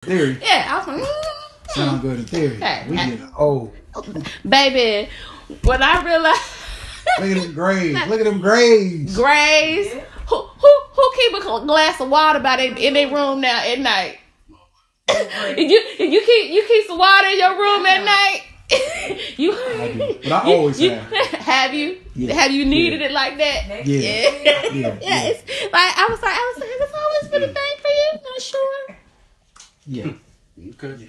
Theory. Yeah, I was like, Sound good in theory. Hey, we getting old. Baby, when I realized. Look at them grades. Look at them grades. Grades. Yeah. Who keep a glass of water by in their room now at night? you keep some water in your room at night? I do. But I always have. Have you? Yeah. Have you needed it like that? Yeah. It's like I was like, has this always been a thing for you? Not sure. Yeah. Okay.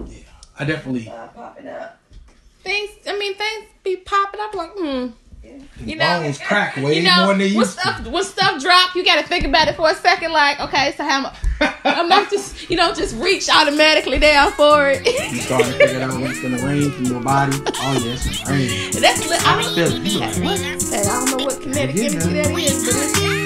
Yeah. I definitely popping up. Things be popping up like, You know, bones crack way more than they used to. When stuff drop, you got to think about it for a second. Like, okay, so how I'm not just, just reach automatically down for it. You start to figure out when it's gonna rain from your body. Oh yeah, it's gonna rain. That's I don't know what kinetic energy that is, but it's there.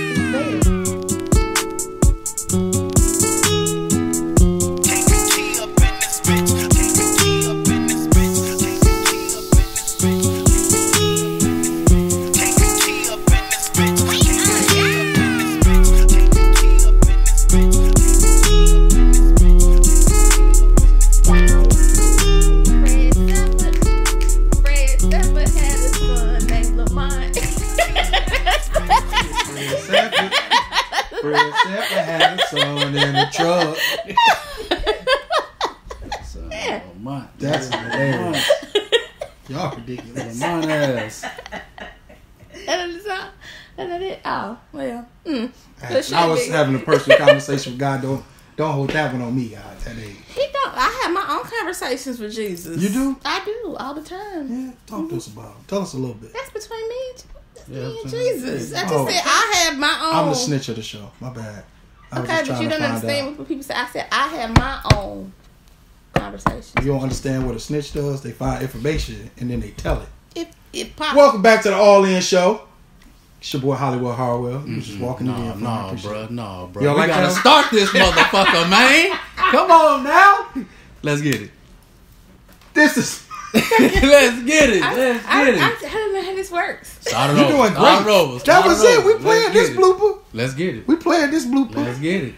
That's hilarious. Y'all ridiculous. Mine ass. And it. Oh, well. I was having a personal conversation with God. Don't hold that one on me, God. That ain't. He don't. I have my own conversations with Jesus. You do? I do all the time. Yeah. Talk to us about it. Tell us a little bit. That's between me and Jesus. I just said I have my own. I'm the snitch of the show. My bad. Okay, but you don't understand what people say. I said I have my own conversations. You don't understand what a snitch does? They find information and then they tell it. It pops. Welcome back to the All In Show. It's your boy Hollywood Harwell. You just walking in. No, bro. We gotta start this motherfucker, man. Come on now. Let's get it. This is. Let's get it. I don't know how this works. You're doing great. That was it. We playing this blooper. Let's get it. We playing this blooper. Let's get it.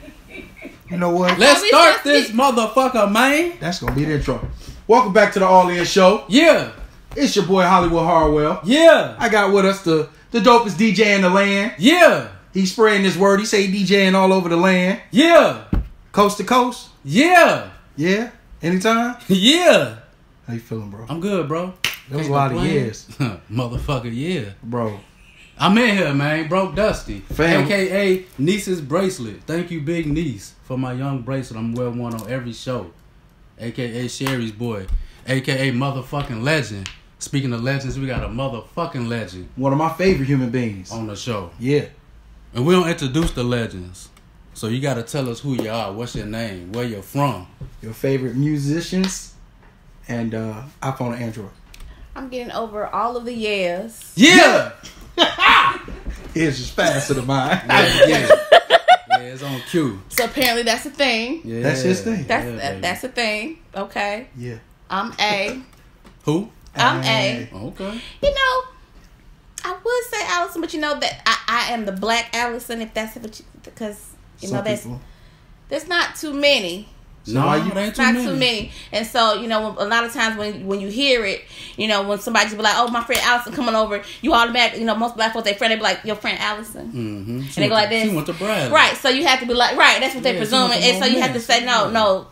You know what? Let's start this motherfucker, man. That's gonna be the intro. Welcome back to the All In Show. Yeah. It's your boy Hollywood Harwell. Yeah. I got with us the dopest DJ in the land. Yeah. He's spreading his word. He say DJing all over the land. Yeah. Coast to coast. Yeah. Yeah. Anytime. Yeah. How you feeling, bro? I'm good, bro. That was a lot of years. Motherfucker, yeah. Bro. I'm in here, man. Broke Dusty. Fam. AKA Niece's Bracelet. Thank you, Big Niece, for my young bracelet. I'm wearing one on every show. AKA Sherry's boy. AKA motherfucking legend. Speaking of legends, we got a motherfucking legend. One of my favorite human beings. On the show. Yeah. And we don't introduce the legends. So you got to tell us who you are. What's your name? Where you're from? Your favorite musicians. And iPhone and Android. I'm getting over all of the yeahs. Yeah! It's just faster than mine. Yeah, it's on cue. So apparently that's a thing. Yeah. That's his thing. That's a thing. Okay. Yeah. I'm A. Who? I'm A. Okay. I would say Allison, but that I am the Black Allison, if that's what because there's not too many. No, you ain't too many. And so, a lot of times when you hear it, when somebody just be like, oh, my friend Allison coming over, you automatically, most black folks, they be like, your friend Allison. Mm-hmm. And they go like this. She went to Bradley. Right, so you have to be like, right, that's what they're presuming. And so you have to say, no,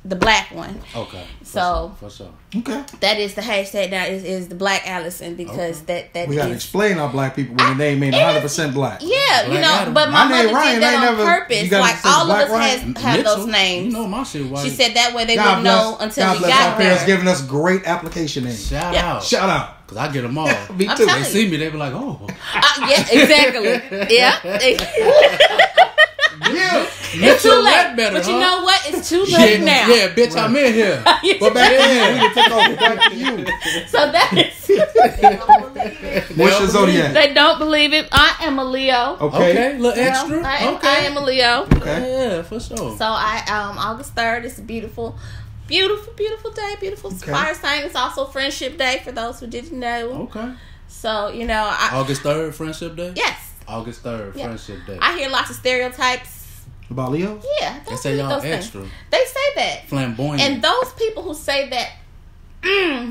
the black one. Okay. So, for sure. Okay. That is the hashtag now is the Black Allison because that we got to explain our black people when the name ain't 100% black. Yeah, but my mother did that on purpose. Like, all of us have those names. My shit white. She said that way they wouldn't know until we got there. Our parents giving us great application names. Shout out. Because I get them all. Me too. They see me, they be like, oh. Yeah, exactly. Yeah. Yeah. It's too late. But you know what? It's too late now. Yeah, bitch, I'm in here. But back then, we took over back to you. So that's... What's your zodiac? They don't believe it. I am a Leo. Okay. A little extra. I am a Leo. Okay. Yeah, for sure. So August 3rd is a beautiful day. Beautiful fire sign. It's also Friendship Day for those who didn't know. Okay. So, August 3rd, Friendship Day? Yes. August 3rd, Friendship Day. I hear lots of stereotypes About Leos? Yeah, They say y'all extra. They say that. Flamboyant. And those people who say that,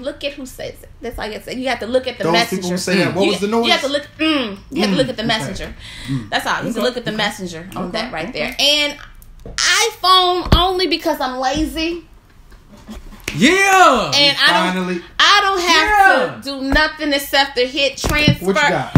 look at who says it. That's all I gotta say. You have to look at the those messenger. People who say that, what was the noise? You have to look. You have to look at the messenger. That's all. You have to look at the messenger on that right there. And iPhone only because I'm lazy. Yeah. And I don't have to do nothing except to hit transfer. What you got?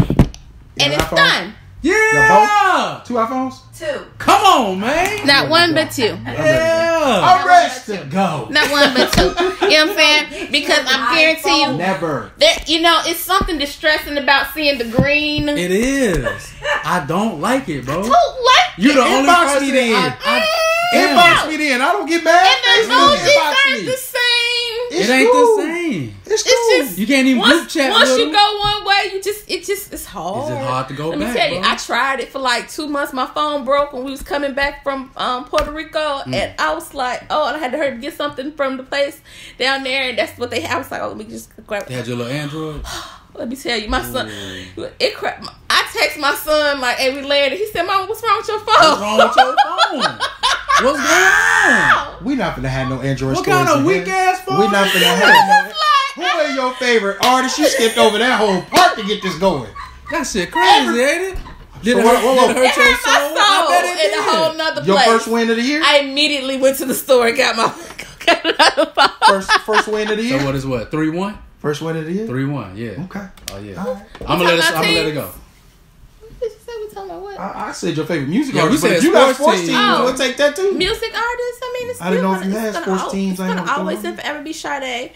And it's done. Yeah. 2 iPhones? 2. Come on, man. Not one but 2. Yeah. I'm ready to go. Not one but 2. You know what I'm saying? Because I'm guarantee you. Never. That, you know, it's something distressing about seeing the green. It is. I don't like it, bro. I don't like You the only Inbox person me then. Inbox me then. I don't get mad. And the emojis aren't the same. It ain't the same. It's cool. It's just You can't even group chat once with you them. go one way, it's hard. It's just hard to go Let back, me tell you, bro. I tried it for like 2 months. My phone broke when we was coming back from Puerto Rico, and I was like, oh, and I had to hurry to get something from the place down there, and that's what they had. I was like, oh, let me just grab. They had your little Android. Let me tell you, my son, I text my son like, hey, we landed. He said, Mama, what's wrong with your phone? What's wrong with your phone? What's going on? We not finna have no Android What stories kind of in weak here. ass phone? We not finna have no. Who are your favorite artists? You skipped over that whole part to get this going. That shit crazy, ain't it? Did it So hurt, what- did it hurt It your hurt my soul? I bet it in a did. whole nother Your place. first win of the year? I immediately went to the store and got my phone. First win of the year? So what is what? 3-1? First win of the year? 3-1, yeah. Okay. Oh yeah. All right. I'm gonna let it go. What did you say? We talking about what? I said your favorite music Yeah, artist, we but said if you got sports sports teams. teams, Oh. we'll take that too. Music artists. I mean, it's I didn't know if you still had gonna- sports teams. It's I ain't gonna know what's always going and forever be Sade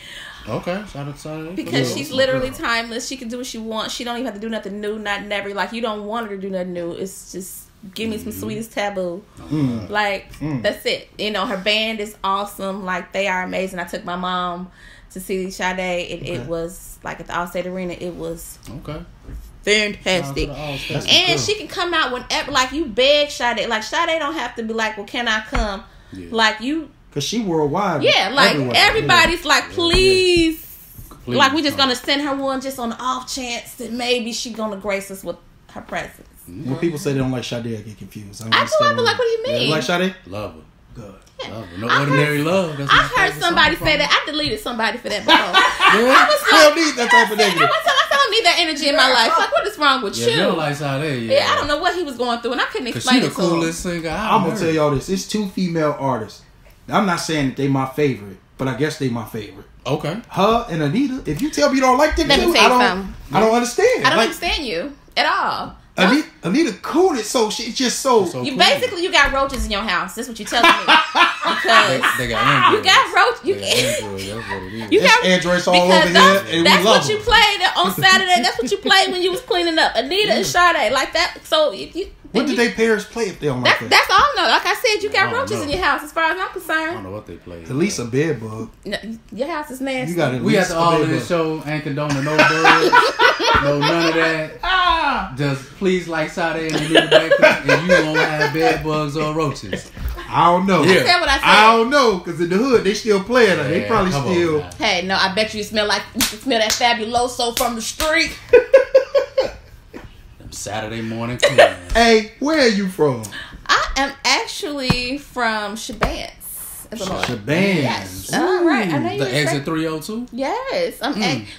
Okay, shout out to because Yeah. she's literally timeless. She can do what she wants. She don't even have to do nothing new. Not never. Like you don't want her to do nothing new. It's just give me some sweetest taboo. Like that's it. You know, her band is awesome. Like they are amazing. I took my mom to see Sade, and it was like at the Allstate Arena. It was Okay. fantastic. And she can come out whenever. Like you beg Sade. Like Sade don't have to be like, well, can I come? Yeah. Like you. Because she worldwide. Yeah, like everywhere. everybody's like, please. Please Like we just come. gonna send her one just on the off chance that maybe she gonna grace us with her presence. When people say they don't like Sade, I get confused. I do. I be like, what do you mean? You like Sade? Love her. Good. Love her. No I ordinary love. That's I my heard favorite somebody song say from that. I deleted somebody for that before. her. I was I like, don't need that type of I negative. don't need that energy in my life. Like, what is wrong with Yeah, you? you don't like Sade. Yeah, I don't know what he was going through, and I couldn't Cause explain she it the to him. coolest singer I'm going to tell y'all this. It's 2 female artists. I'm not saying that they my favorite, but I guess they my favorite. Okay. Her and Anita. If you tell me you don't like them Let me two, tell you I something. don't understand. I don't Like, understand you at all. Anita cool it, so she's just so. You basically you got roaches in your house. That's what you're telling me. Because They got Android. you got roach. You They got Android. That's what it is. You got Androids all because over here, and we that's love what you them. played on Saturday. That's what you played when you was cleaning up. Anita and Sade like that. So if you, What did they parents play if they don't like that? That's all I know. Like I said, you I got don't roaches know. in your house. As far as I'm I don't concerned, know what they play. At least a bed bug. No, your house is nasty. You got at We least have to a all bed of this bug. show ain't condoning no birds, no none of that. Just please like Sade and Anita Baker, and you won't have bed bugs or roaches. I don't know. I said what I said. I don't know, because in the hood they still playing it. They Yeah, probably come on still. now. Hey, no, I bet you smell like you can smell that fabuloso from the street. Them Saturday morning cleans. Hey, where are you from? I am actually from Chebanse. Chebanse. Yes. All right. I know you The were exit 302. Yes,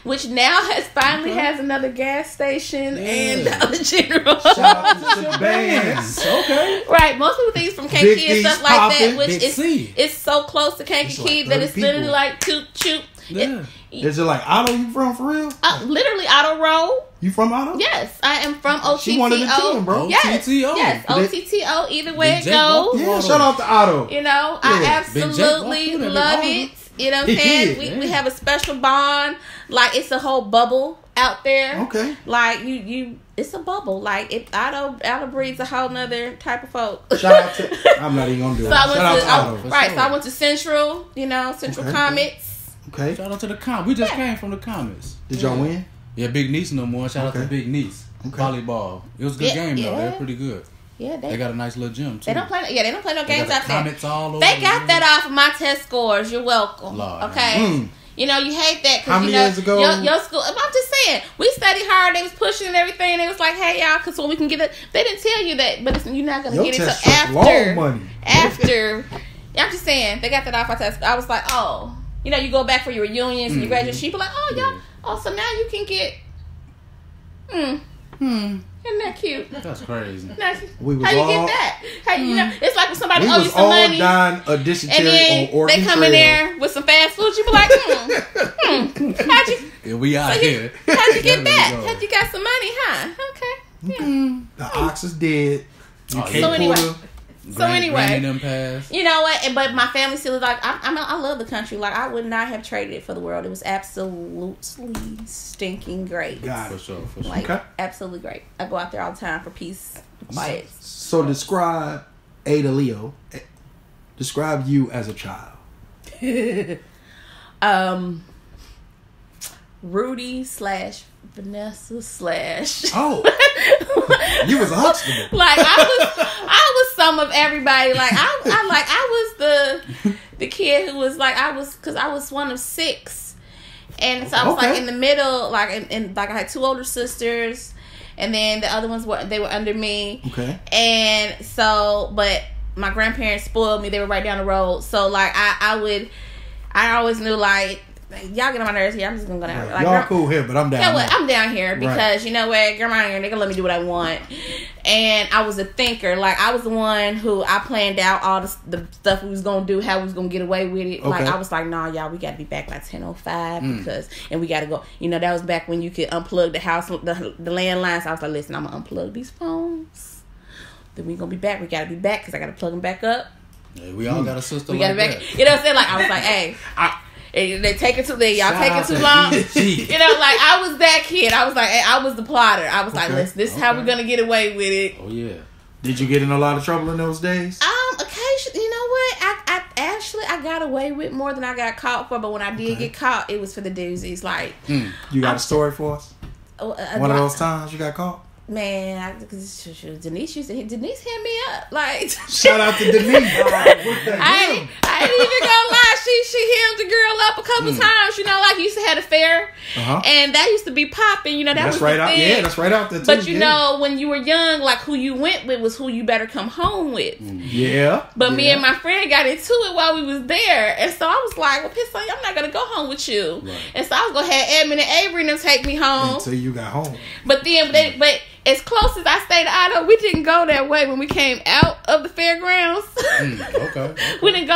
which now has finally has another gas station and Dollar General. Shout out to Chebanse. Okay. Right, most people think it's from Big Kankakee and D's stuff like that, poppin'. which Big is C. it's so close to Kankakee like that 30 it's literally people. like toot. Yeah. Is it like Otto you from for real? Literally Auto Road. You from Otto? Yes, I am from OTTO. She one of the team, bro. Yes, OTTO. yes, OTTO. Either way Big it J Walker. goes. Yeah, shout out to Otto. You know, Yeah. I Big J absolutely walked through that love big it. You know what I'm saying? Yeah. We have a special bond. Like it's a whole bubble out there. Okay. Like you it's a bubble. Like it Auto breeds a whole nother type of folk. Shout out to. I'm not even gonna do it. So I Shout out went to to Otto. right. sure. So I went to Central. You know, Central Okay. Comets. Okay. Shout out to the comments. We just came from the comments. Did y'all win? Yeah, Big Niece no more. Shout out to Okay. Big Niece. Okay. Volleyball. It was a good game though. yeah. They're pretty good. Yeah, They got a nice little gym too. They don't play. Yeah, they don't play no They games got out the there. comments all over. They the got gym. that off of my test scores. You're welcome. Lord, okay. You know, you hate that. How many you know, years ago? Your school. I'm just saying, we studied hard. They was pushing and everything. And it was like, hey, y'all, because when we can get it, they didn't tell you that, but you're not going to get it until after. Money. After. I'm just saying, they got that off our test. I was like, oh. You know, you go back for your reunions and you graduate. She be like, oh, y'all. Oh, so now you can get. Isn't that cute? That's crazy. We was how you all, get that? How you know? It's like when somebody owes you some all money. dying a dysentery and then on Oregon they come Trail. in there with some fast food. You be like, how'd you? Yeah, we out here. How'd you get that? How'd you got some money, huh? Okay. Yeah. The ox is dead. You can't so anyway. pull So anyway, them past. You know what? But my family still is like, I love the country. Like, I would not have traded it for the world. It was absolutely stinking great. Got it. For sure. Like, okay. absolutely great. I go out there all the time for peace, quiet. So describe Ada Leo. Describe you as a child. Rudy / Vanessa / Oh, you was a Huxtable. Like I was some of everybody. Like I was the kid who was like because I was one of 6, and so I was like in the middle. Like and like I had 2 older sisters, and then the other ones were under me. Okay. And so, but my grandparents spoiled me. They were right down the road. So like I always knew like. Y'all get on my nerves here. I'm just gonna go down. Like, y'all cool here, but I'm down. Yeah, well, I'm down here because you know what, grandma here, they gonna let me do what I want. And I was a thinker. Like I was the one who I planned out all the stuff we was gonna do, how we was gonna get away with it. Okay. Like I was like, nah, y'all, we gotta be back by 10:05 because, and we gotta go. You know, that was back when you could unplug the house, the landlines. So I was like, listen, I'm gonna unplug these phones. Then we gonna be back. We gotta be back because I gotta plug them back up. Yeah, we all got a sister. We gotta back. That. You know what I'm saying? Like I was like, hey. They take it too. Y'all take it too long. You know, like I was that kid. I was like, I was the plotter. I was like, listen, this is how we're gonna get away with it. Oh yeah. Did you get in a lot of trouble in those days? Occasionally, you know what? I actually got away with more than I got caught for. But when I did get caught, it was for the doozies. Like, you got a story for us? One of those times you got caught? Man, Denise hit me up. Like, shout out to Denise. I ain't even gonna lie. She hemmed the girl up a couple times. You know, like you used to have a fair, and that used to be popping. You know, that's was right out. Thing. Yeah, that's right out there too. But you know, when you were young, like who you went with was who you better come home with. Yeah. But me and my friend got into it while we was there, and so I was like, "Well, piss on you. I'm not gonna go home with you." Right. And so I was gonna have Edmund and Avery and them take me home until you got home. But then, but as close as I stayed to Idaho, we didn't go that way when we came out of the fairgrounds. Okay. We didn't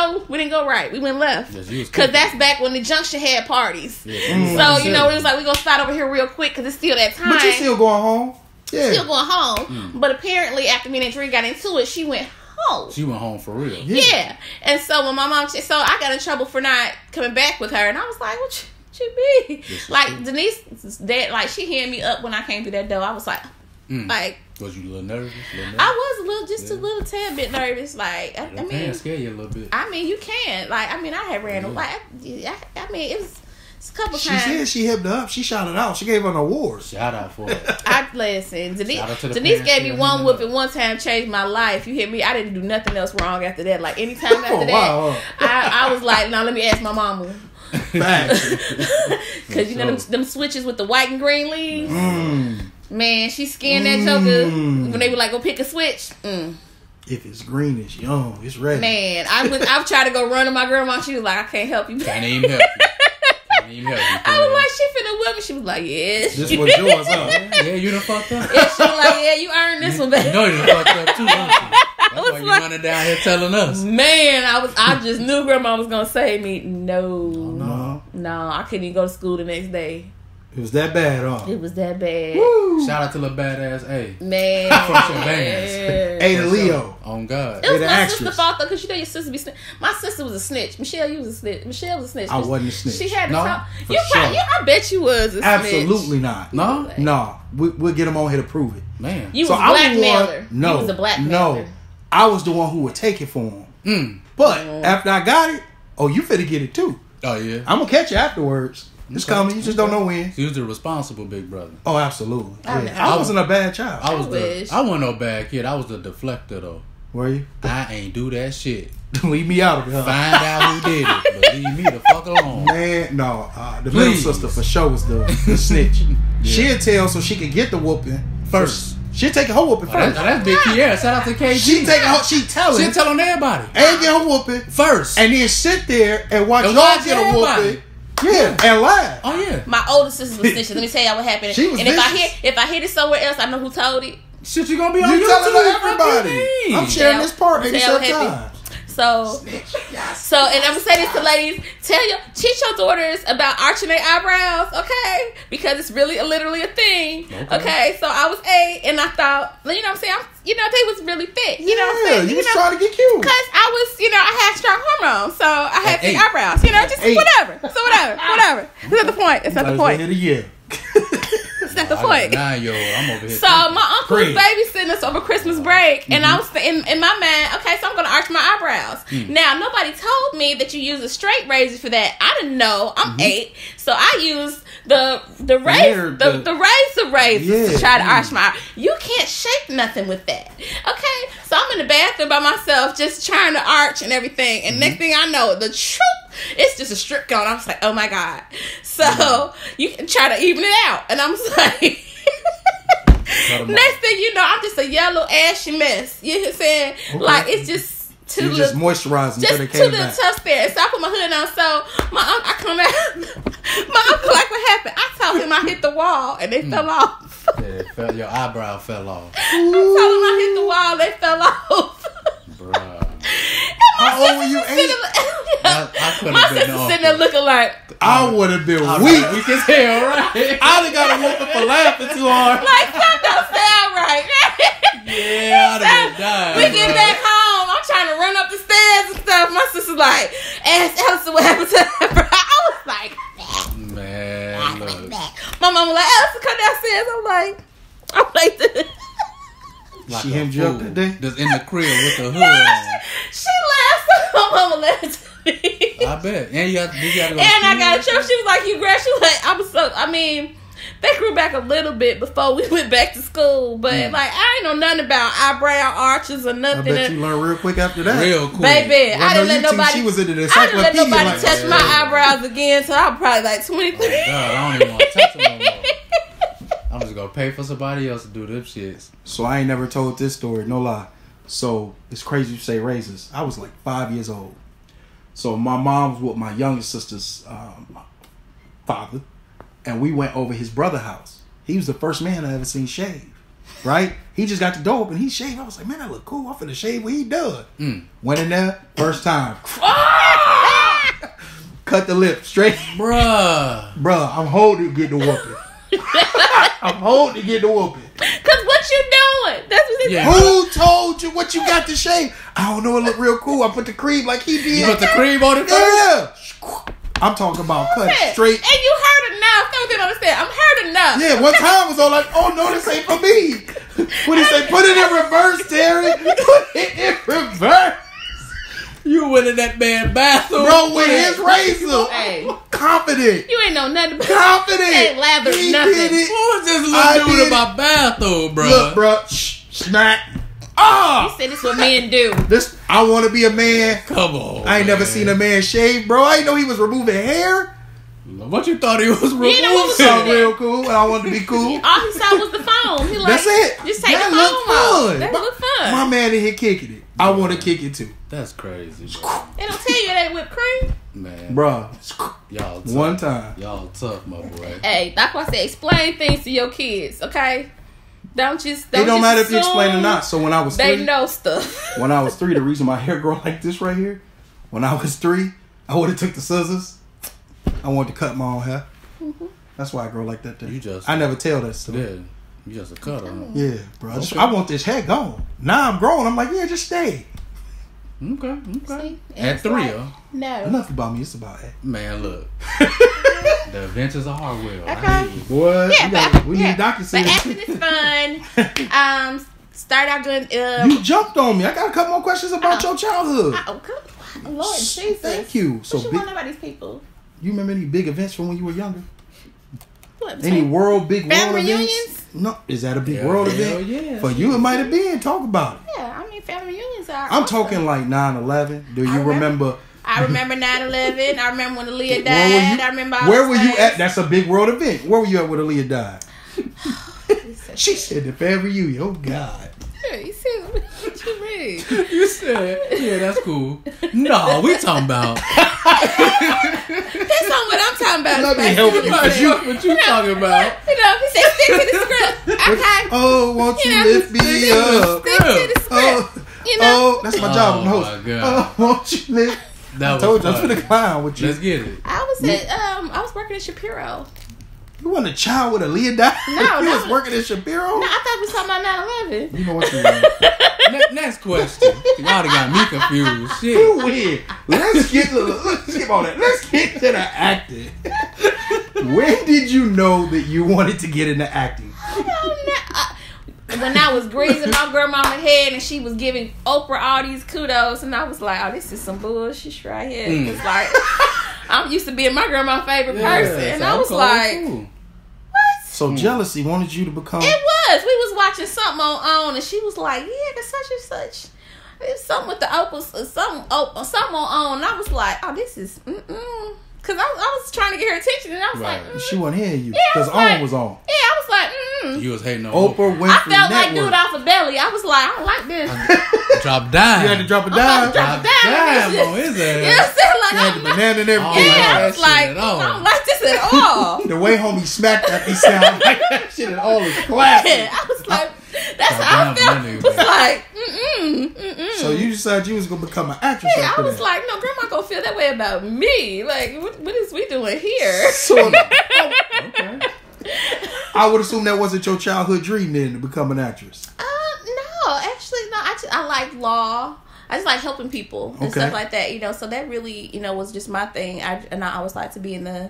go right. We went left. Because that's back when the Junction had parties. So, you know, it was like, we're going to start over here real quick because it's still that time. But you still going home? Yeah. Still going home. But apparently, after me and Dre got into it, she went home. She went home for real. Yeah. And so, when my mom... So, I got in trouble for not coming back with her. And I was like, what you be? Like, Denise, like, she hit me up when I came through that door. I was like... Like, was you a little nervous? I was a little tad bit nervous. Like, I mean, can scare you a little bit. I mean, you can. Like, I mean, I had ran like, I mean, it's a couple times. She said she hipped her up. She shouted out. She gave her an award. Shout out for it. Listen. Denise gave me one whooping one time, changed my life. You hit me. I didn't do nothing else wrong after that. Like anytime after that, I was like, no, let me ask my mama. Because you know them switches with the white and green leaves. Man, she scanned that joker when they were like, go pick a switch. If it's green, it's young. It's ready. Man, I've tried to go run to my grandma. She was like, I can't help you. Can't even help you. I was like, she finna whip me. She was like, yes. This was yours, huh? Yeah, you done fucked up. Yeah, she was like, yeah, you earned this one, baby. You know you done fucked up too, don't you? That's why you running down here telling us. Man, I just knew grandma was gonna save me. No, I couldn't even go to school the next day. It was that bad, huh? It was that bad. Woo. Shout out to the badass A. Man. From Chebanse. Ada Leo. On God. It was my sister's fault, though, because you know your sister be snitch. My sister was a snitch. Michelle, you was a snitch. Michelle was a snitch. I wasn't a snitch. She had to talk. I bet you was a snitch. Absolutely not. No? We'll get them on here to prove it. Man. You was a blackmailer. No. You was a blackmailer. No. I was the one who would take it for him. But after I got it, you finna get it too. Oh, yeah? I'm gonna catch you afterwards. It's coming. You just don't know when. You was the responsible big brother. Oh, absolutely. I wasn't a bad child. I wasn't no bad kid. I was the deflector, though. Were you? I ain't do that shit. Leave me out of it, huh? Find out who did it. But leave me the fuck fuck alone. Man, no. The middle sister for sure was the snitch. Yeah. She'd tell so she could get the whooping first. She'd take her whooping first. That's Big Kiera. Shout out to KG. She'd tell on everybody. And get her whooping first. And then sit there and watch y'all get a whooping. Yeah, and laugh. Oh yeah. My older sister was snitching. Let me tell y'all what happened. She was and if I hear it somewhere else, I know who told it. Shit, you gonna be on YouTube. You telling everybody. I'm sharing this part 87 times. So, and I'm gonna say this to ladies: teach your daughters about arching their eyebrows, okay? Because it's really, literally a thing, okay? So I was 8, and I thought, you know what I'm saying? They was really fit. You know what I'm saying? You was trying to get cute. Because I was, I had strong hormones, so I had thick eyebrows. Just whatever. So whatever. It's not the point. It's not the point. That's not the point. 9-year-old, I'm over here. So my uncle was babysitting us over Christmas break, and I was in my mind. Okay, so I'm gonna arch my eyebrows. Now nobody told me that you use a straight razor for that. I didn't know. I'm 8, so I used the razor to try to arch my eye. You can't shape nothing with that. Okay, so I'm in the bathroom by myself, just trying to arch and everything. And next thing I know, the truth. It's just a strip going. I was like, oh my God. So you can try to even it out. And I'm just like, next thing you know, I'm just a yellow, ashy mess. You know what I'm saying? Okay. Like, it's just too little. Just moisturizing until they came too little tough there. So I put my hood on. So I come out. My uncle, like, what happened? I told him I hit the wall and they fell off. Yeah, your eyebrow fell off. I told him I hit the wall, they fell off. Bruh. How old were you? 8? My sister sitting there looking like, I would have been weak. Weak as hell, right? I'd have got a whooping for laughing too hard. Like, something don't sound right. Yeah, I'd have been dying. We get back home. I'm trying to run up the stairs and stuff. My sister's like, ask Allison what happened to her. I was like, man, look. My mom was like, Allison, come downstairs. I'm like, like she hemmed you up that day? Just in the crib with the hood on. She laughed. My mama laughed at me. I bet. And you got to go. And I got a trip. She was like, you grad. She was like, they grew back a little bit before we went back to school. But like, I ain't know nothing about eyebrow arches or nothing. I bet you learned real quick after that. Real quick. Baby, I didn't let nobody. She was into the I didn't let nobody like touch my eyebrows again. So I'm probably like 23. Oh, God, I don't even want to touch them no more. I'm just gonna pay for somebody else to do them shits. So I ain't never told this story, no lie. So it's crazy you say razors. I was like 5 years old. So my mom was with my youngest sister's father, and we went over his brother's house. He was the first man I ever seen shave. Right? He just got the door open. He shaved. I was like, man, that look cool. I'm finna shave what he done. Went in there, first time. Cut the lip straight. Bruh, I'm holding to get the whooping. I'm holding to get the whooping. Cause what you doing? That's what he Who told you what you got to shave? I don't know. It looked real cool. I put the cream like he did. You put the cream on it first? Yeah. I'm talking about cut straight. And you heard enough. Don't you understand? I'm heard enough. Yeah. One time was all like, oh no, this ain't for me. What he say? Put it in reverse, Terry. Put it in reverse. You went in that man's bathroom, bro, with his razor. Hey, confident. You ain't know nothing about confident. Ain't lathered he nothing. Did it. Who was this little dude in my bathroom, bro? Look, bro, smack. You said this what men do. This, I want to be a man. Come on. I ain't never seen a man shave, bro. I didn't know he was removing hair. What you thought he was removing? Something real cool, and I wanted to be cool. All he saw was the phone. He like, that's it. Just take that the phone off. That look fun. My man in here kicking it. I want to kick it too. That's crazy, bro. They don't tell you it ain't whipped cream. Man. Bro. Y'all tough. One time. Y'all tough, my boy. Hey, that's why I say explain things to your kids, okay? It don't matter if you explain or not. So when I was 3. They know stuff. When I was 3, the reason my hair grow like this right here, when I was 3, I would have took the scissors. I wanted to cut my own hair. Mm-hmm. That's why I grow like that. I never tell that stuff. Yeah. You just a cutter, huh? Yeah, bro. Okay. I want this hair gone. Now I'm grown. I'm like, yeah, just stay. Okay. See? At 3, huh? No. Enough about me. It's about it. Man, look. The adventures of Hartwell. Okay. Boy, yeah, we need documents. But acting is fun. Start out doing. You jumped on me. I got a couple more questions about your childhood. Lord Jesus. Thank you. So what you want about these people? You remember any big events from when you were younger? What, any big world reunions? Events? No. Is that a big world event? Yeah. For you, it might have been. Talk about it. Yeah, I mean, family reunions are. I'm talking like 9/11. Do you remember I remember 9/11. I remember when Aaliyah died. I remember all where were you things. at? That's a big world event. Where were you at when Aaliyah died? She said the family reunion. Oh God. Yeah, you said what you mean? You said, yeah, that's cool. No, we talking about. That's not what I'm talking about. Let me help you. What you talking about? You know, he said stick to the script. Okay. Oh, won't you lift me up? Stick to the script. You know? Oh, that's my job. I'm the host. My God. Oh, won't you lift? I told you I was finna clown with you. Let's get it. I was working at Shapiro. You want a child with Aaliyah died? No, you no. was working at Shapiro? No, I thought we was talking about 9/11. You know what you want. Next question. Y'all done got me confused. Shit. Too weird. Let's skip all that. Let's get to the acting. When did you know that you wanted to get into acting? When I was greasing my grandma's head and she was giving Oprah all these kudos, and I was like, oh, this is some bullshit right here. It's like, I'm used to being my grandma's favorite person. And I was like, what? So jealousy wanted you to become... It was. We was watching something on and she was like, yeah, the such and such. It's something with the Oprah, something on. And I was like, oh, this is, Because I was trying to get her attention, and I was like, She wasn't hearing you because like, was on. Yeah, I was like, You was hating on Oprah Winfrey I felt like Network. dude off a belly. I was like, I don't like this. Drop dime. You had to drop a dime. Drop a dime on his ass. You know what I'm saying? Like, You had the banana and everything. yeah, I was like, I don't like this at all. The way homie smacked that, he sounded like that shit in all his classes. Yeah, I was like, that's how I felt. It was like, So you decided you was going to become an actress Yeah, after I was that. like, no, grandma gonna feel that way about me. Like, what is we doing here? So, okay. I would assume that wasn't your childhood dream then to become an actress. No, actually, no. I like law. I just like helping people and stuff like that, So that really, was just my thing. I always like to be in the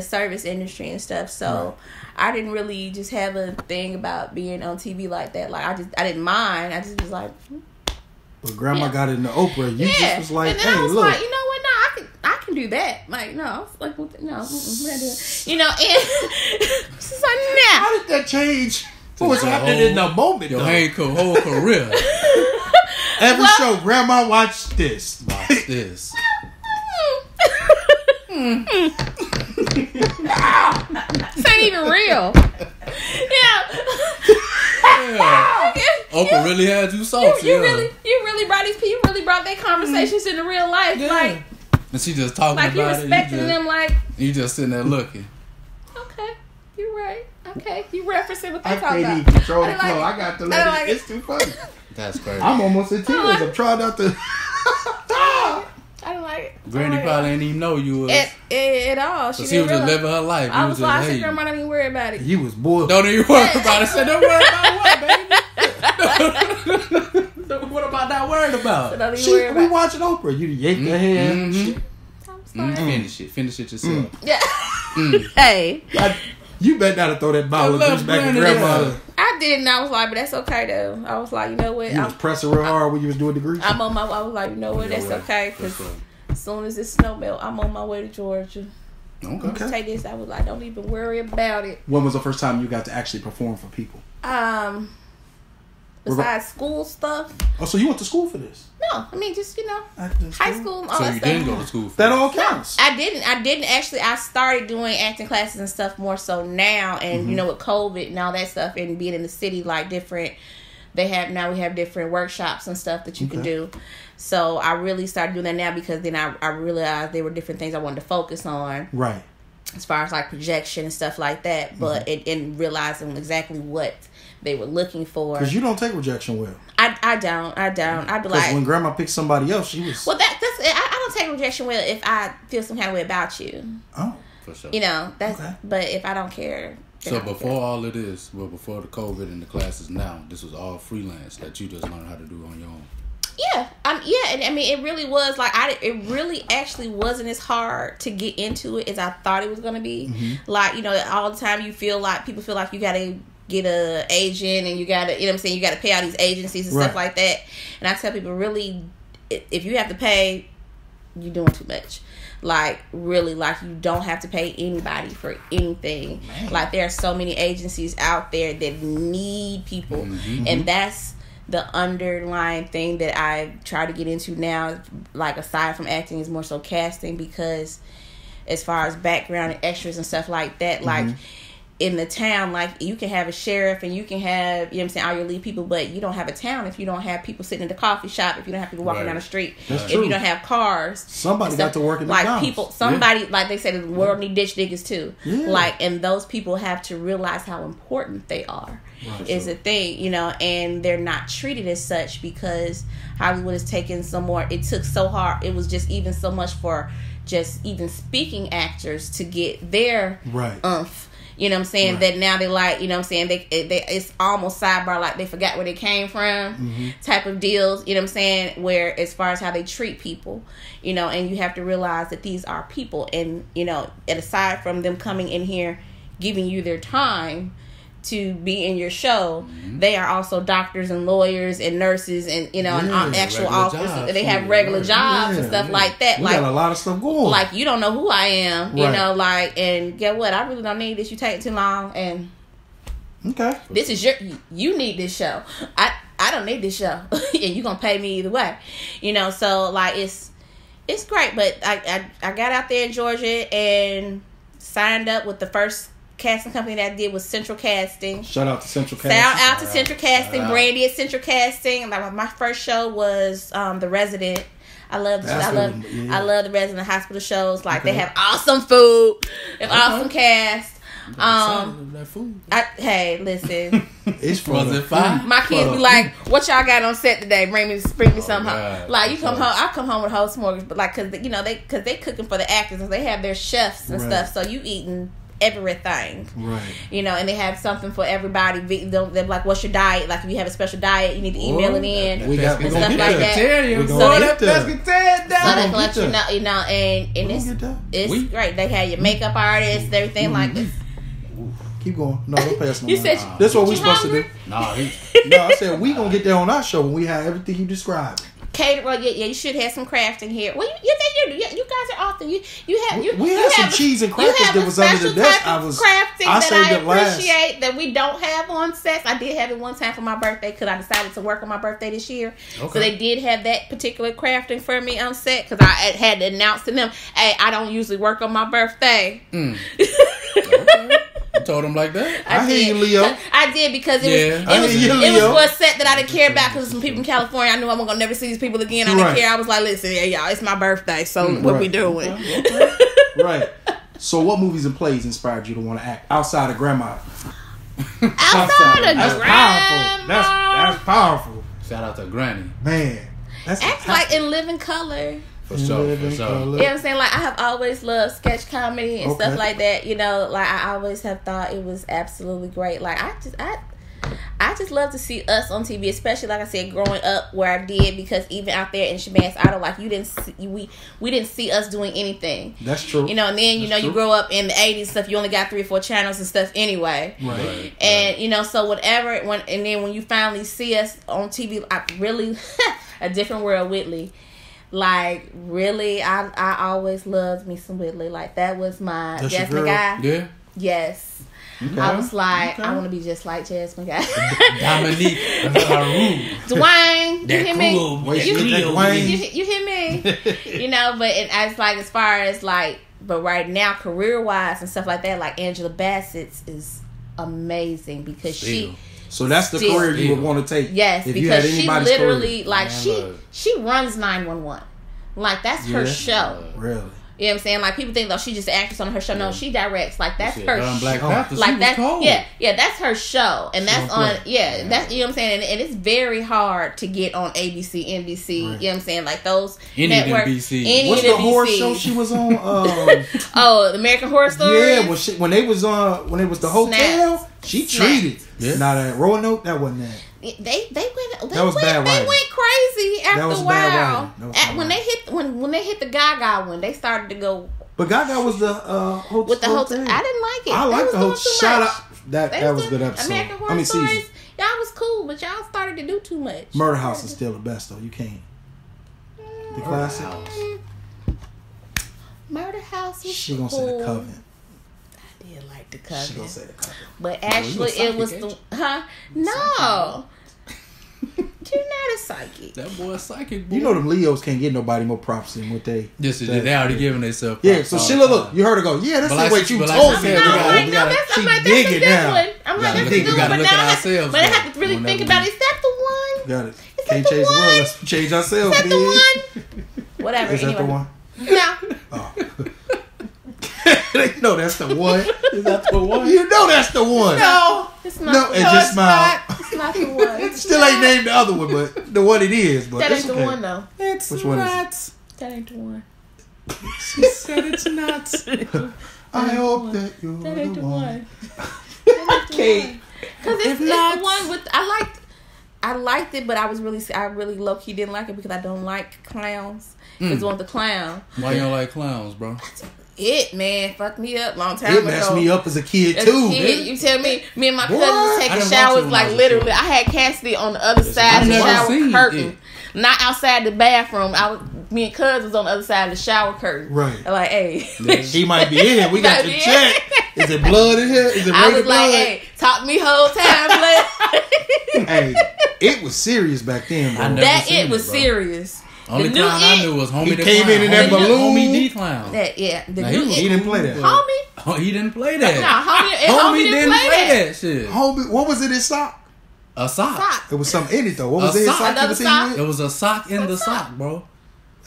service industry and stuff. So I didn't really just have a thing about being on TV like that. Like I didn't mind. I just was like. But grandma got into Oprah. You just was like, and then hey, I was look. like, you know what? No, I can do that. Like, no, I was like, no, we're not doing it. And she's like, nah. How did that change? What was happening in the moment? Your though? whole career. Every show, grandma watched this. Watch this. This ain't even real. Yeah. Oprah really had you salty. You really brought these people. You really brought their conversations into real life. Yeah. Like, and she just talking like about you respecting them. Like, you just sitting there looking. okay, you're right. Okay, you referencing what they I talk can't about. even control the I flow. like I got to let it. like It's too funny. That's crazy. I'm almost in tears. I'm trying not to. I don't like it. Granny probably didn't even know you was. At all. She was just living her life. I was like, I said, hating. grandma, don't even worry about it. You was bored. Don't even worry about it. Said, don't worry about what, baby? What about not worried about? So don't even worry about We watching Oprah. You yanked her head. I'm sorry. Finish it yourself. Yeah. Hey. You better not have throw that bottle of juice back at grandma. I didn't. I was like, but that's okay though. I was like, you know what? You was pressing real hard when you was doing the grease. I was like, you know what? That's okay. Because as soon as it snow melt, I'm on my way to Georgia. Okay. Take this. I was like, don't even worry about it. When was the first time you got to actually perform for people? Besides school stuff. Oh, so you went to school for this? No, I mean just high school. All So that you stuff. didn't go to school for That all counts. I didn't actually. I started doing acting classes and stuff more so now, and with COVID and all that stuff, and being in the city, like different. We have different workshops and stuff that you can do. So I really started doing that now because then I realized there were different things I wanted to focus on. Right. As far as like projection and stuff like that, but and realizing exactly what they were looking for. Because you don't take rejection well. I don't. I'd be like, when grandma picked somebody else, she was. well, that's I don't take rejection well if I feel some kind of way about you. Oh, for sure. That's. Okay. But if I don't care. So before all of this, before the COVID and the classes now, this was all freelance that you just learned how to do on your own. Yeah, and I mean, it really was like it really actually wasn't as hard to get into it as I thought it was gonna be. Like all the time people feel like you gotta get a agent and you gotta you gotta pay all these agencies and stuff like that. And I tell people, really, if you have to pay, you're doing too much. Like really, like you don't have to pay anybody for anything. Man. Like there are so many agencies out there that need people, and that's the underlying thing that I try to get into now, like aside from acting, is more so casting, because as far as background and extras and stuff like that, like in the town, like you can have a sheriff and you can have, you know what I'm saying, all your lead people, but you don't have a town if you don't have people sitting in the coffee shop, if you don't have people walking down the street, if you don't have cars. Somebody got to work in the like McDonald's. people, somebody like they said, the world need ditch diggers too. Like, and those people have to realize how important they are. Is a thing, you know, and they're not treated as such because Hollywood has taken some more. It took so hard. It was just even so much for just even speaking actors to get their umph. You know what I'm saying? That now they like, you know what I'm saying? They it's almost sidebar, like they forgot where they came from, type of deals. You know what I'm saying? Where as far as how they treat people, you know, and you have to realize that these are people, and you know, and aside from them coming in here, giving you their time to be in your show, they are also doctors and lawyers and nurses and, you know, and actual officers. They have regular jobs and stuff like that. We like got a lot of stuff going. Like, you don't know who I am, you know, like, and get what? I really don't need this. You take too long, and this is you need this show. I don't need this show, and you gonna pay me either way, you know. So like it's great, but I got out there in Georgia and signed up with the first casting company that I did was Central Casting. Shout out to Central Casting. Shout out to Central Casting. Brandy at Central Casting. Like my first show was The Resident. I love the Resident hospital shows. Like they have awesome food, and awesome cast. That food. Hey, listen. It's was it fine? My kids be like, "What y'all got on set today? Bring me something home." Like you come home, I come home with a whole smorgasbord, but like because you know they cooking for the actors and they have their chefs and stuff. So you eating everything, you know, and they have something for everybody. They're like, what's your diet? Like if you have a special diet, you need to email it in and stuff like that. So they can let you know, you know, and it's great. They have your makeup artists, everything like this. Keep going. No, don't pass no You said that's what we supposed to do. No, I said we gonna get there on our show when we have everything you described. Cater, well, yeah, you should have some crafting here. Well, you think you guys are often you had some cheese and crackers that was under the desk. Crafting I appreciate that we don't have on sets. I did have it one time for my birthday because I decided to work on my birthday this year. So they did have that particular crafting for me on set because I had to announce to them, "Hey, I don't usually work on my birthday." You told him like that? I hear you, Leo. I did because it was for a set that I didn't care about because some people in California. I knew I wasn't gonna never see these people again. I didn't care. I was like, listen, y'all, it's my birthday, so what we doing? Right. So, what movies and plays inspired you to want to act outside of Grandma? Outside of Grandma. That's powerful. Shout out to Granny. Man, that's act like in living color. For sure. You know what I'm saying? Like I have always loved sketch comedy and stuff like that. You know, like I always have thought it was absolutely great. Like I just love to see us on TV, especially like I said, growing up where I did, because even out there in Chebanse, like you didn't see, we didn't see us doing anything. That's true. You know, and then you grow up in the 80s stuff. You only got 3 or 4 channels and stuff anyway. Right. And you know, so whatever. And then when you finally see us on TV, I really a different world, Whitley. Like really, I always loved me some Whitley. Like that was my Jasmine guy. Yeah. Yes. Okay. I was like, I want to be just like Jasmine guy. Dominique. Dwayne. You hear me? You hear me? You know, but as far as like, but right now, career wise and stuff like that, like Angela Bassett's is amazing because she. So that's the career you would want to take. Yes, because she literally, like, she runs 911. Like, that's her show. Really? You know what I'm saying? Like, people think, though, she's just an actress on her show. No, she directs. Like, that's her show. Black Panther, like, that's, yeah, that's her show. And that's on, that's, you know what I'm saying? And it's very hard to get on ABC, NBC, you know what I'm saying? Like, those networks. What's the horror show she was on? The American Horror Story? Yeah, when it was the hotel, she treated. Yeah. Now that Roanoke, that wasn't that. They went crazy after a while. When they hit the Gaga one, they started to go. But Gaga was the hotel. With the hotel, I didn't like it. I like the hotel. Shout out that was a good episode. American Horror Stories, y'all was cool, but y'all started to do too much. Murder House is still the best though. You can't. The classic. Murder House was she gonna say The Coven. Like The Coven. She gonna say The Coven. But actually, it was the no. is psychic. That boy is psychic, boy. You know them Leos can't get nobody more props than what they. They already giving themselves. Yeah, so Sheila, look, you heard her go. Yeah, that's the way you told me. That's digging now. I'm like, that's a good one, but now I have to really think about it. Is that the one? Got it. Can't change the world. Let's change ourselves. Is that the one? Whatever. Is that the one? No. Oh. No, that's the one. Is that the one? You know that's the one. No, it's not. No, and just smile. It's not the one. Still ain't named the other one, but the one it is. But that ain't okay. the one though. It's Which not. one is it? That ain't the one. She said it's not. I hope that you're That ain't the one. Okay. Because it's the one with I liked it, but I really low key didn't like it because I don't like clowns. It's one with the clown. Why you don't like clowns, bro? It, man, fucked me up long time ago. It messed me up as a kid As too. a kid, you tell me and my cousins I taking didn't showers watch it when I like was a literally. kid. I had Cassidy on the other side of the never shower seen curtain, not outside the bathroom. Me and Cuz was on the other side of the shower curtain. Right. I'm like, hey, He might be in here. We got to Might be check. Is it blood in here? Is it I regular was like, blood? hey, talk me whole time, blood. Hey, it was serious back then, bro. I never That seen it was it, bro. serious. Only The new clown I It- knew was Homie He the came Clown. in that Homie- balloon. Homie D Clown. That the Now, new he didn't play that. homie. Oh, he didn't play that. No, homie didn't play that. shit. Homie, what was it in sock? A sock. Sock. It was something in it though. What A was it in sock. sock? Another You seen sock? it? It was a sock in the sock, bro.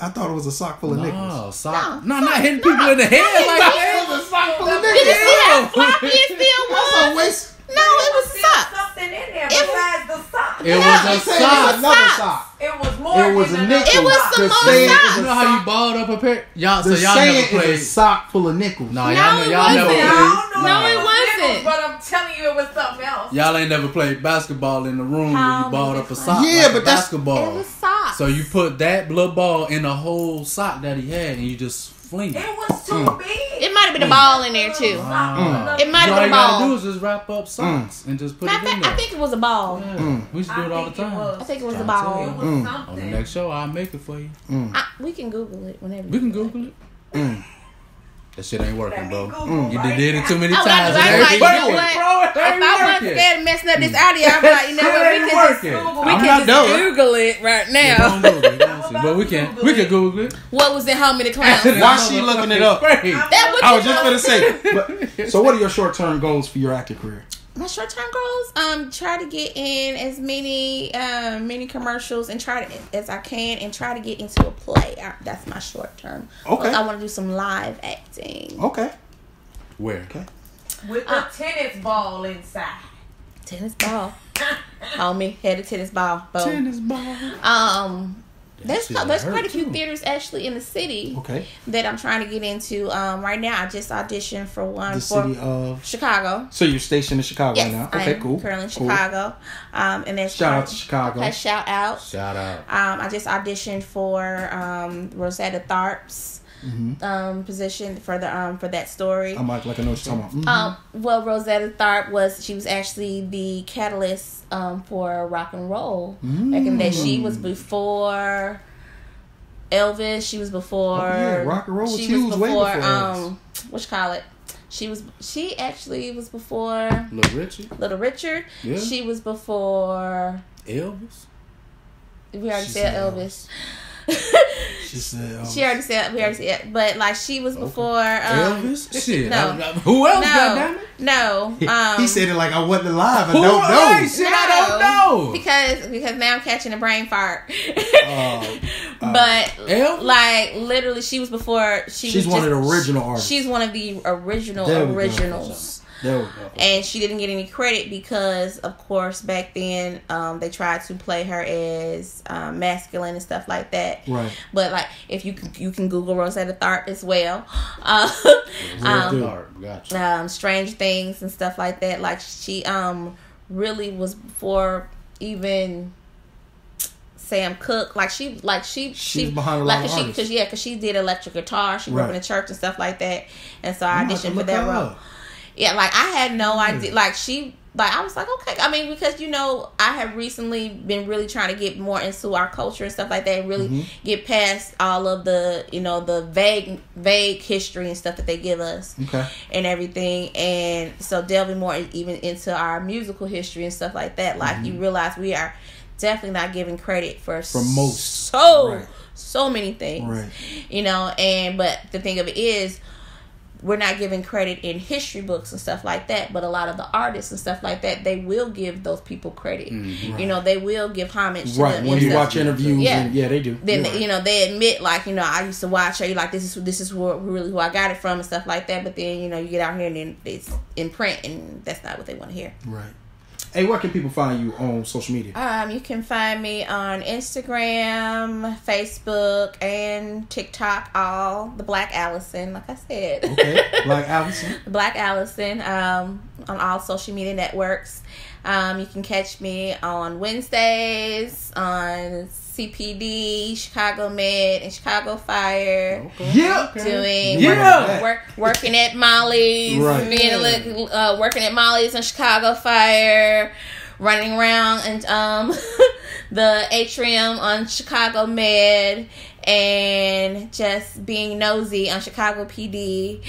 I thought it was a sock full of nickels. No, sock. No, No, not hitting people in the head like that. It was a sock full of Did you nickels. see how floppy it still That's was? always. No, it was socks. Something in there It besides the sock. It was a sock. Another socks. sock. It was more It was than a another nickel. It was sock. some The more saying socks. is You a know how you sock. balled up a pair? Y'all, so The y'all saying never played. is a sock full of nickels. No, No, y'all it never wasn't. played. I don't know No, if it was wasn't. nickels, but I'm telling you it was something else. Y'all ain't never played basketball in the room where How you balled up a many sock. Yeah, like but a that's- basketball. It was socks. So you put that little ball in the whole sock that he had, and you just fling it. It was too big. It might have been a ball in there too. It might All have you been a gotta do ball. is just wrap up socks and just put Matter it of in fact, there. I think it was a ball. Yeah. We used to do it all the time. I think it was a Trying to tell ball. It you. was On the something. next show, I'll make it for you. We can Google it whenever. We can Google it. That shit ain't working, Let me bro. Google You right did it too many I was times. like, It like, ain't you know working. what? Bro, it If ain't I wasn't working. scared of messing up this audio, I'm like, you know what? We It ain't can working. just know it. Google it right Yeah, now. don't Google it, don't see. But we can Google it. What was in Homie the Clown? Why she looking it up? Right. That what I you was just want? gonna say. But, so, what are your short-term goals for your acting career? My short term goals, try to get in as many commercials and try to as I can and try to get into a play. That's my short term. Okay. I want to do some live acting. Okay. Where? Okay. With the tennis ball inside. Tennis ball. Homie, had a tennis ball. Boom. Tennis ball. There's shit quite hurt, a few too. theaters actually in the city Okay. that I'm trying to get into. Right now, I just auditioned for one The for city of. Chicago. So you're stationed in Chicago Yes, now. I Okay, am cool. currently in Cool. Chicago. And then Shout out to Chicago. Okay, shout out. Shout out. I just auditioned for Rosetta Tharpe's position for the for that story. I'm like I know what you're talking about. Well, Rosetta Tharpe was actually the catalyst for rock and roll back in the day. She was before Elvis. She was before rock and roll was she huge was way before before Elvis. what you call it? She actually was before Little Richie. Little Richard. Yeah. She was before Elvis. we already She said said Elvis. She said. She already said we already said, but like she was before Elvis. Shit. no. Who else? Goddammit? No. He said it like I wasn't alive. I Who don't know. else? Shit, I don't know. Because now I'm catching a brain fart. But Elvis? like literally, she was before. She's one of the original artists. She's one of the original There we go. originals. There we go. And she didn't get any credit because, of course, back then they tried to play her as masculine and stuff like that. Right. But like, if you can Google Rosetta Tharpe as well. Gotcha. Strange Things and stuff like that. Like she really was before even Sam Cooke. She's behind a lot of artists. Because she did electric guitar. She grew up in Right. the church and stuff like that. And so I I'm gonna have to auditioned for look that her role. up. Yeah, like I had no idea. I was like, okay. I mean, because I have recently been really trying to get more into our culture and stuff like that, and really get past all of the the vague history and stuff that they give us, and everything. And so delving more even into our musical history and stuff like that. Like you realize we are definitely not giving credit for most. So many things. Right. You know, but the thing of it is, we're not giving credit in history books and stuff like that, but a lot of the artists and stuff like that, they will give those people credit. Right. You know, they will give homage to them. When you watch interviews, yeah, they do. Then they admit, like, I used to watch her. Like, this is really who I got it from and stuff like that. But then you get out here and then it's in print, and that's not what they want to hear. Right. Hey, where can people find you on social media? You can find me on Instagram, Facebook, and TikTok. All the Black Allison, like I said. Okay, Black Allison. Black Allison. On all social media networks. You can catch me on Wednesdays on CPD, Chicago Med, and Chicago Fire. Okay. Yeah. Doing working at Molly's, working at Molly's and Chicago Fire, running around and the atrium on Chicago Med, and just being nosy on Chicago PD.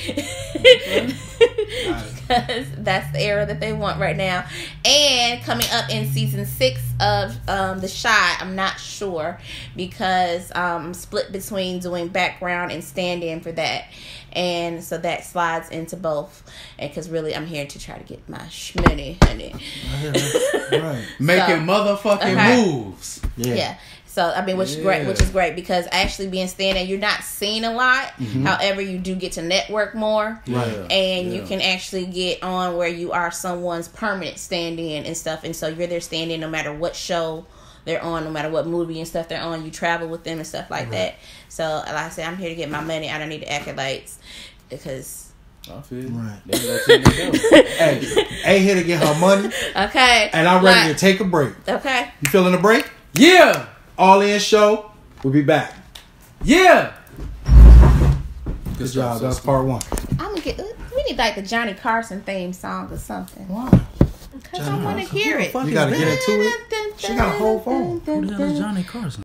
Because that's the era that they want right now. And coming up in season 6 of The Chi, I'm not sure, because I'm split between doing background and stand-in for that. And so that slides into both. And because really I'm here to try to get my shmoney, honey. Right. Making motherfucking moves. Yeah. So which is great because actually being stand-in, you're not seen a lot. Mm-hmm. However, you do get to network more, right? And you can actually get on where you are someone's permanent stand-in and stuff. And so you're their stand-in no matter what show they're on, no matter what movie and stuff they're on. You travel with them and stuff like that. So like I said, I'm here to get my money. I don't need the accolades because. I feel right. Hey, here to get her money. Okay. And I'm ready to take a break. Okay. You feeling the break? Yeah. All In Show. We'll be back. Yeah. Good job. That's part 1. We need like the Johnny Carson theme song or something. Why? Because I want to hear it. You got to get into it. She got a whole phone. Who the hell is Johnny Carson?